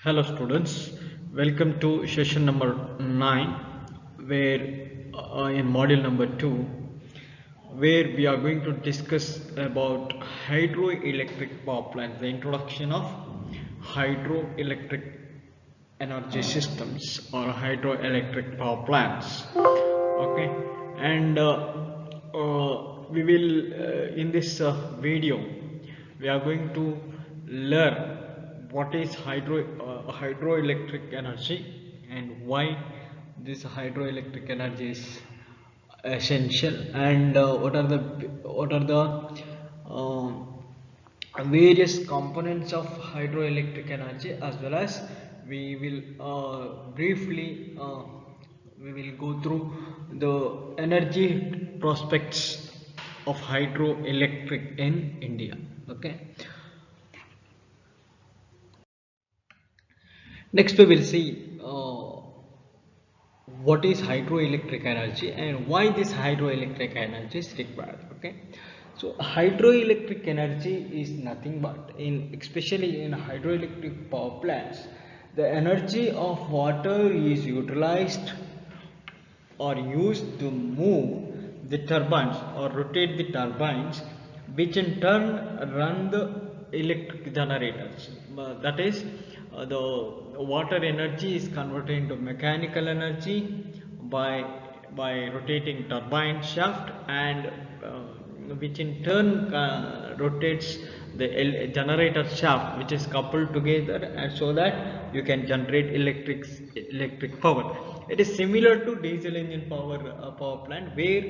Hello students, welcome to session number 9 where in module number 2 where we are going to discuss about hydroelectric power plants, the introduction of hydroelectric energy systems or hydroelectric power plants. Okay, and we will in this video we are going to learn what is hydroelectric energy and why this hydroelectric energy is essential, and what are the various components of hydroelectric energy, as well as we will briefly we will go through the energy prospects of hydroelectric in India. Okay, next we will see what is hydroelectric energy and why this hydroelectric energy is required. Okay, so hydroelectric energy is nothing but, in especially in hydroelectric power plants, the energy of water is utilized or used to move the turbines or rotate the turbines, which in turn run the electric generators. That is, the water energy is converted into mechanical energy by rotating turbine shaft, and which in turn rotates the generator shaft, which is coupled together, and so that you can generate electric power. It is similar to diesel engine power plant, where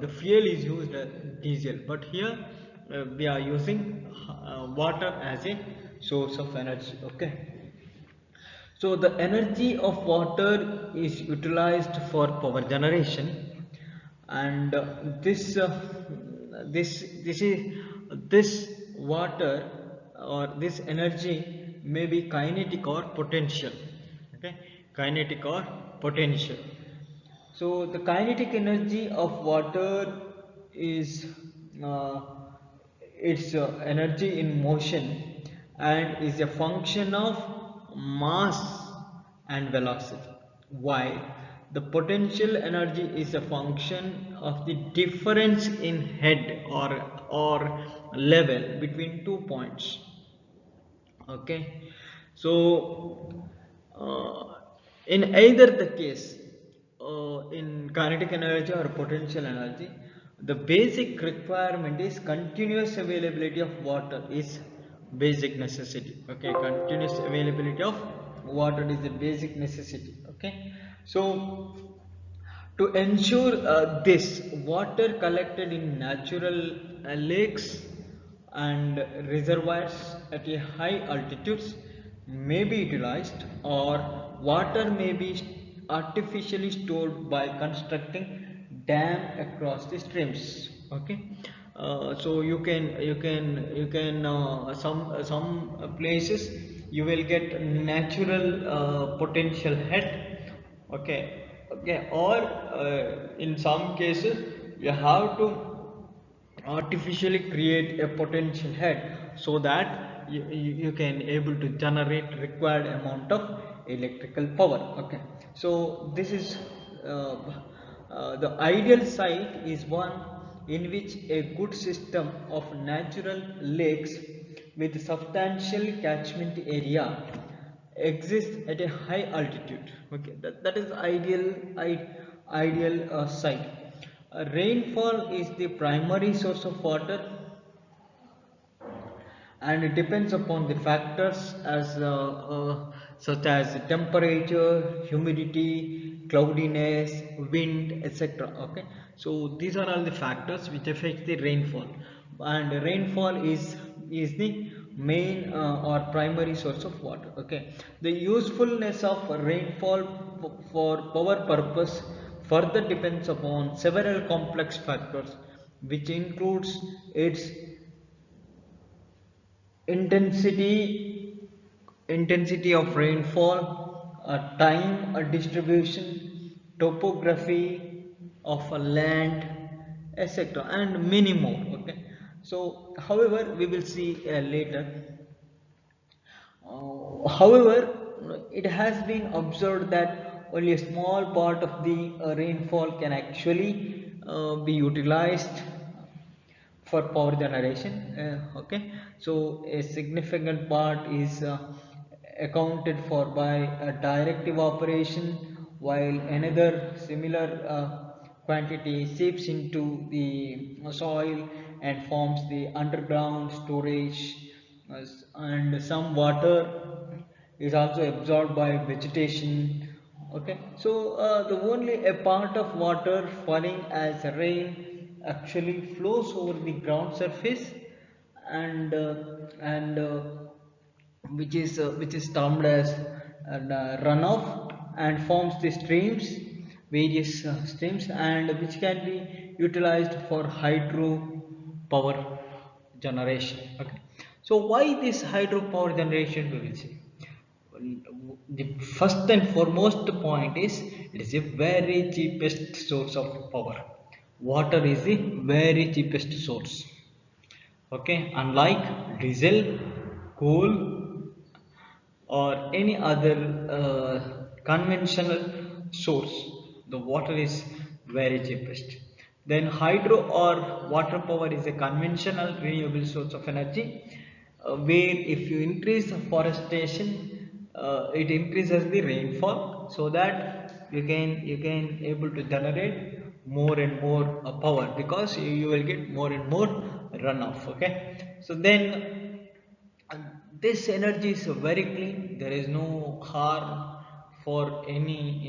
the fuel is used diesel, but here we are using water as a source of energy. Okay, so the energy of water is utilized for power generation, and this water or this energy may be kinetic or potential. Okay, kinetic or potential. So the kinetic energy of water is uh, its energy in motion, and is a function of mass and velocity, while the potential energy is a function of the difference in head or level between 2 points. Okay, so in either the case, in kinetic energy or potential energy, the basic requirement is continuous availability of water is basic necessity. Okay, continuous availability of water is a basic necessity. Okay, so to ensure this, water collected in natural lakes and reservoirs at a high altitudes may be utilized, or water may be artificially stored by constructing dam across the streams. Okay, so you can some places you will get natural potential head. Okay, or in some cases you have to artificially create a potential head, so that you can able to generate required amount of electrical power. Okay, so this is uh, the ideal site is one in which a good system of natural lakes with substantial catchment area exists at a high altitude. Okay, that is ideal site. Rainfall is the primary source of water, and it depends upon the factors as such as temperature, humidity, cloudiness, wind, etc. Okay, so these are all the factors which affect the rainfall, and rainfall is the main or primary source of water. Okay, the usefulness of rainfall for power purpose further depends upon several complex factors, which includes its intensity intensity of rainfall, time distribution, topography of a land, etc., and many more. Okay, so however we will see later. However, it has been observed that only a small part of the rainfall can actually be utilized for power generation. Okay, so a significant part is accounted for by a direct evaporation, while another similar quantity seeps into the soil and forms the underground storage, and some water is also absorbed by vegetation. Okay, so the only a part of water falling as rain actually flows over the ground surface, and which is termed as runoff, and forms the streams, various streams, and which can be utilized for hydro power generation. Okay, so why this hydro power generation, we will see. The first and foremost point is it is a very cheapest source of power. Water is the very cheapest source. Okay, unlike diesel, coal, or any other conventional source, the water is very cheapest. Then hydro or water power is a conventional renewable source of energy, where if you increase forestation, it increases the rainfall, so that you can able to generate more and more power, because you will get more and more runoff. Okay, so then and this energy is very clean. There is no harm for any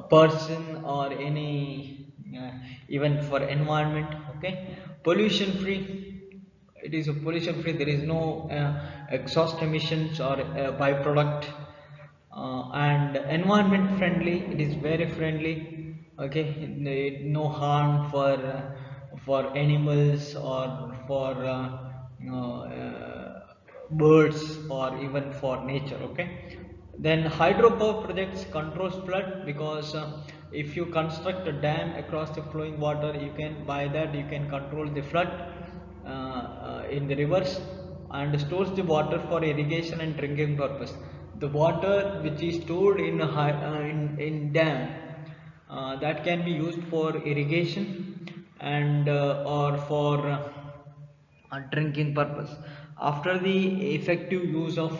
person, or any even for environment. Okay, pollution free. It is a pollution free. There is no exhaust emissions or byproduct, and environment friendly. It is very friendly. Okay, no harm for animals, or for birds, or even for nature. Okay, then hydropower projects controls flood, because if you construct a dam across the flowing water, you can, by that you can control the flood in the rivers, and stores the water for irrigation and drinking purpose. The water which is stored in in dam, that can be used for irrigation, and or for drinking purpose. After the effective use of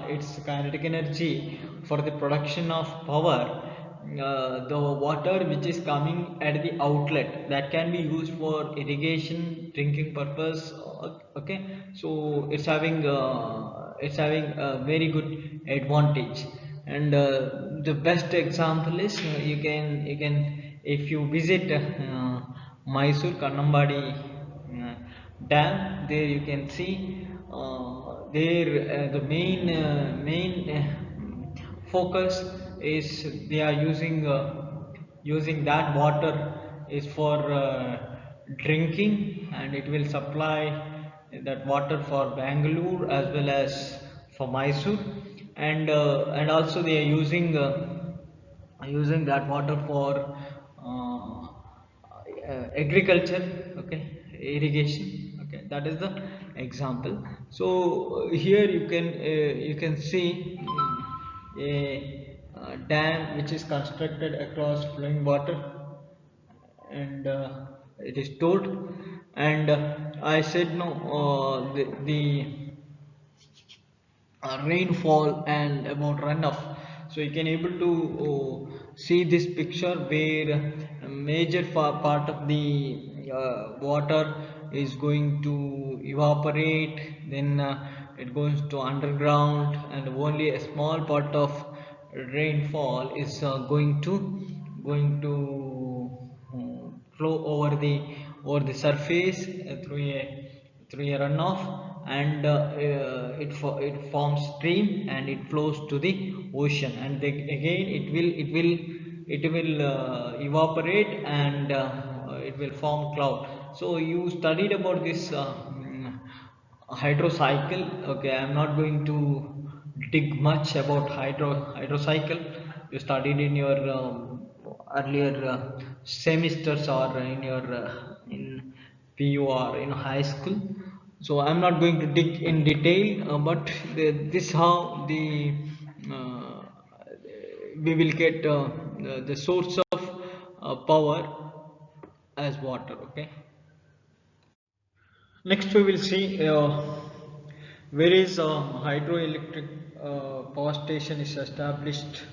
its kinetic energy for the production of power, the water which is coming at the outlet, that can be used for irrigation, drinking purpose. Okay, so it's having a very good advantage. And the best example is, you can if you visit Mysore Kannambadi dam, there you can see there the main focus is they are using that water is for drinking, and it will supply that water for Bangalore as well as for Mysore, and also they are using that water for agriculture. Okay, irrigation. Okay, that is the example. So here you can see a dam which is constructed across flowing water, and it is stored. And I said no, the rainfall and about runoff. So you can able to see this picture, where a major part of the water is going to evaporate, then it goes to underground, and only a small part of rainfall is going to flow over the surface through a runoff, and it forms stream, and it flows to the ocean, and again it will it will evaporate and it will form cloud. So you studied about this hydrocycle. Okay, I'm not going to dig much about hydrocycle. You studied in your earlier semesters or in your in PU or in high school. So I'm not going to dig in detail, but this how the uh, we will get the source of power as water. Okay. Next we will see where is hydroelectric power station is established,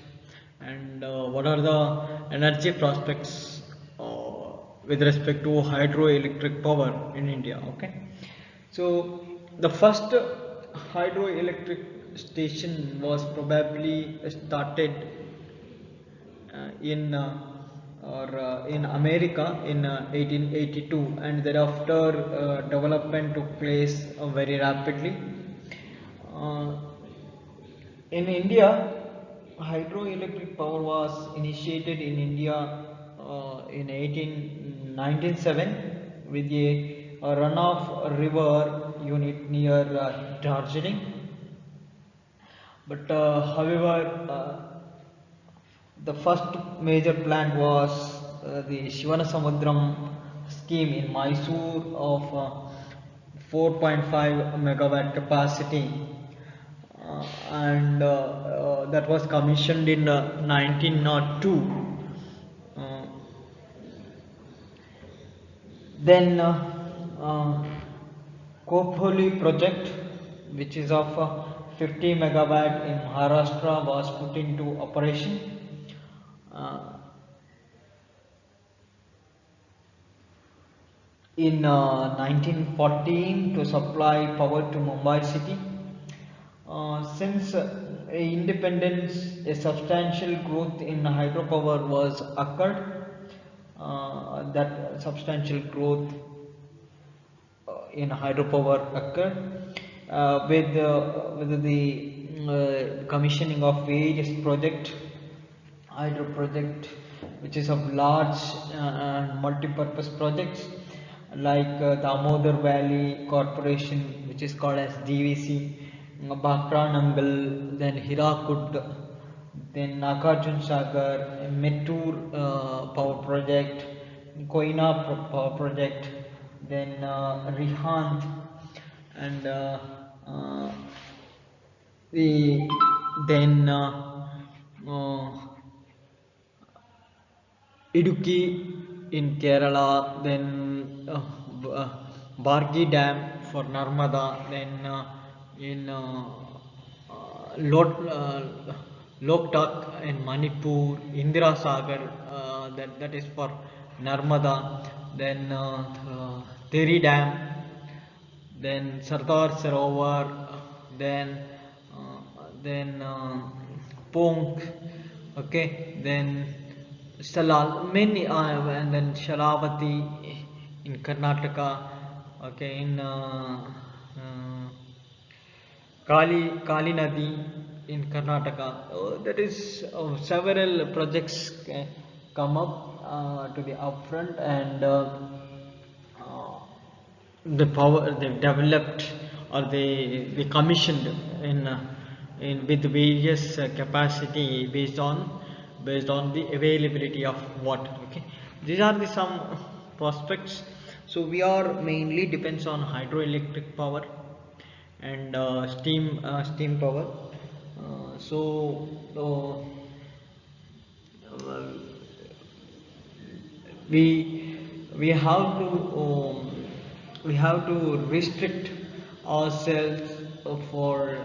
and what are the energy prospects with respect to hydroelectric power in India. Okay, so the first hydroelectric station was probably started in America in 1882, and thereafter development took place very rapidly. Uh, in India, hydroelectric power was initiated in India in 1907 with a runoff river unit near Darjeeling. But however, the first major plant was the Shivanasamudram scheme in Mysore of 4.5 megawatt capacity, and that was commissioned in 1902. Uh, then Khopoli project, which is of 50 megawatt in Maharashtra, was put into operation. Uh, in 1914 to supply power to Mumbai city. Since independence, a substantial growth in hydropower was occurred. That substantial growth in hydropower occurred with the commissioning of various hydro project, which is of large and multi-purpose projects like Damodar Valley Corporation, which is called as DVC, Bhakra Nangal, then Hirakud, then Nagarjun Sagar, Mettur power project, Koina power project, then Rihand, and uh, the then uh, Idukki in Kerala, then Bargi Dam for Narmada, then in Loktak in Manipur, Indira Sagar, that is for Narmada, then Teri Dam, then Sardar Sarovar, then Pong, okay, then Salal, many, and then Shalavati in Karnataka, okay, in Kali Nadi in Karnataka. That is several projects come up to the upfront, and uh, the power they developed or they commissioned in with various capacity based on the availability of water. Okay, these are the some prospects. So we are mainly depends on hydroelectric power and steam power. Uh, we have to we have to restrict ourselves for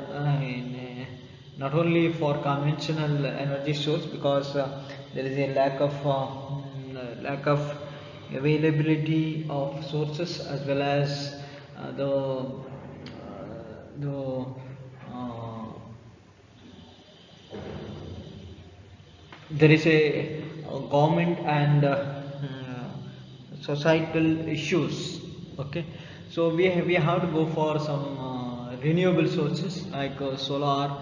not only for conventional energy source, because there is a lack of availability of sources, as well as the there is a government and societal issues. Okay, so we have to go for some renewable sources like solar,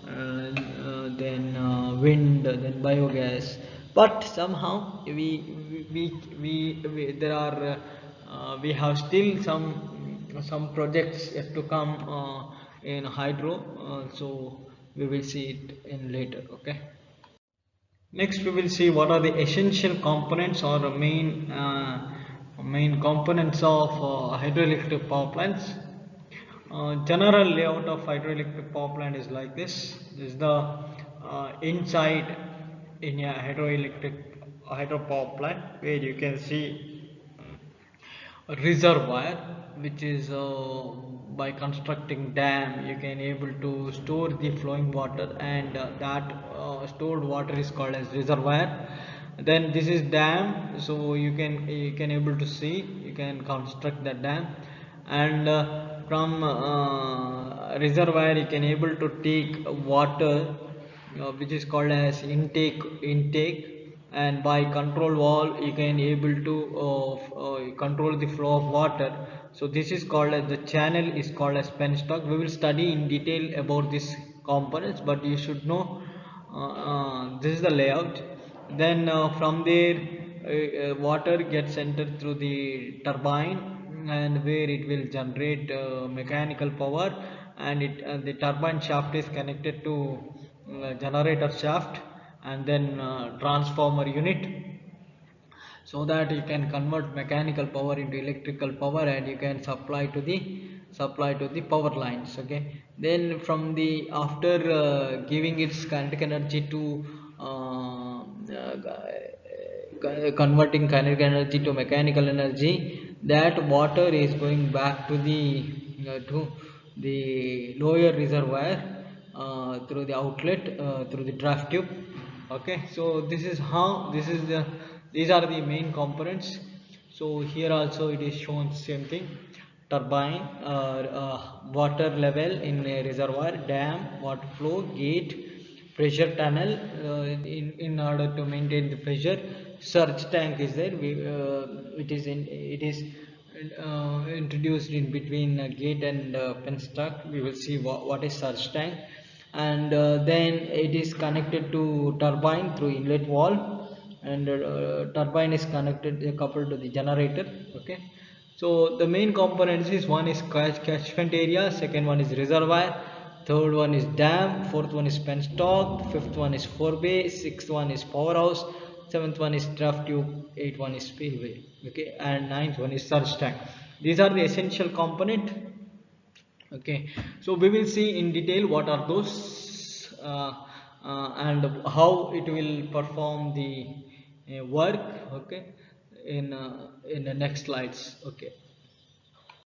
then wind, then biogas. but somehow we there are we have still some projects yet to come in hydro, so we will see it in later. Okay, next we will see what are the essential components or main components of hydroelectric power plants. General layout of hydroelectric power plant is like this. This is the inside in a hydropower plant, where you can see a reservoir, which is by constructing dam you can able to store the flowing water, and that stored water is called as reservoir. Then this is dam, so you can able to see, you can construct the dam, and from reservoir you can able to take water, which is called as intake, and by control valve you can able to control the flow of water. So this is called as, the channel is called as penstock. We will study in detail about these components, but you should know this is the layout. Then from there water gets entered through the turbine, and where it will generate mechanical power, and the turbine shaft is connected to generator shaft, and then transformer unit, so that you can convert mechanical power into electrical power, and you can supply to the power lines. Okay, then from the after giving its kinetic energy to converting kinetic energy to mechanical energy, that water is going back to the lower reservoir through the outlet, through the draft tube. Okay, so these are the main components. So here also it is shown same thing: turbine, water level in a reservoir, dam, water flow gate, pressure tunnel in order to maintain the pressure, surge tank is there. It is introduced in between gate and penstock. We will see what is surge tank. And then it is connected to turbine through inlet valve, and turbine is coupled to the generator. Okay, so the main components is: one is catchment area, second one is reservoir, third one is dam, fourth one is penstock, fifth one is forebay, sixth one is powerhouse, seventh one is draft tube, eighth one is spillway. Okay, and ninth one is surge tank. These are the essential component. Okay, so we will see in detail what are those, and how it will perform the work. Okay, in the next slides. Okay.